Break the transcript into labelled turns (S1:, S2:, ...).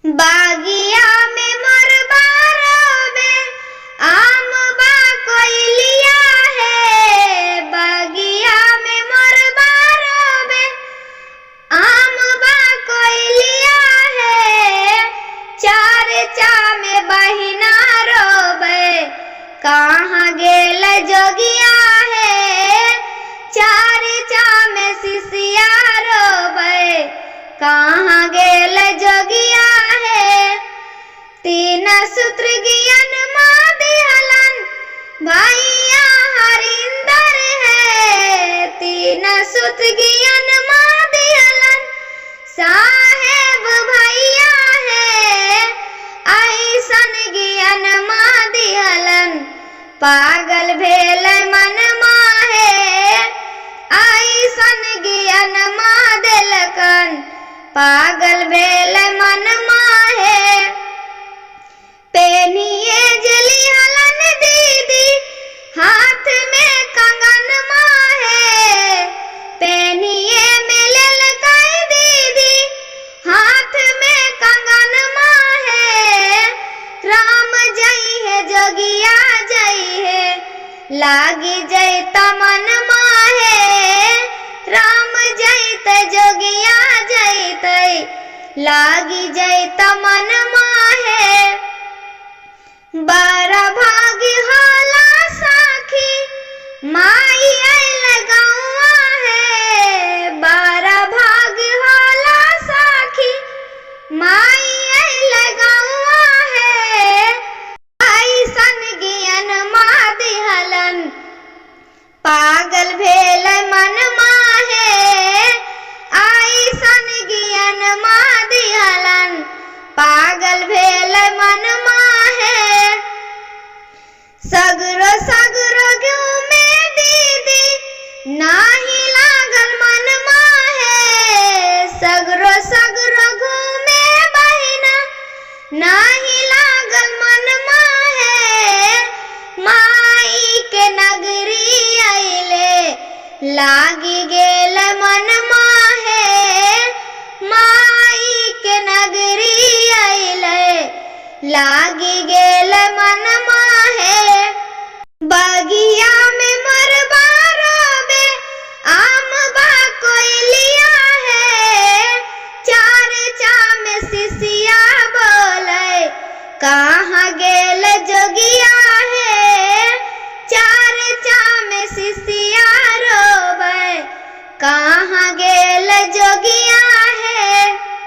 S1: बागिया में मोरबा रोबे, आम बा कोयलिया है। बागिया में मोरबा रोबे, आम बा कोयलिया है। चार चा में बहिना रोबे, कहाँ गेल जोगिया है। चार चा में सिसिया रोबे, कहाँ गेल जोगिया है। तीन सूत्र ज्ञान माँ दिहलन, भैया हरिंदर है। तीन सूत्र ज्ञान माँ दिहलन, साहेब भैया है। ऐसन ज्ञान माँ दिहलन, पागल भेल मन माहे। ऐसन ज्ञान माँ देलकन, पागल भेल मन माहे। पेनिए जली हलन दीदी, हाथ में कंगन माहे। पेनिए मिलल कई दीदी, हाथ में कंगन माहे। राम जई है जोगिया जई है, लागी जई तमन माहे। राम जईत जोगिया जईत, लागी जई तमन माहे। बारा भागी होला साखी, माई आइल गौआ है। बारा भागी होला साखी, माई आइल गौआ है। ऐसन ज्ञान माँ दिहलन, पागल भेल मन माहे। ऐसन ज्ञान माँ दिहलन, पागल भेल मन माहे। सगरो सगरो घूमे दीदी, नाही लागल मन माहे। सगरो सगरो घूमे बहिना, नाही लागल मन माहे। माई के नगरी आइले, लागी गेल मन माहे। माई के नगरी आइले, लागी गेल मन माहे। बगिया में मोरबा रोबे, आम बा कोयलिया है। चार चा में सिसिया बोले, कहाँ गेल जोगिया है। चार चा में सिसिया रोबे, कहाँ गेल जोगिया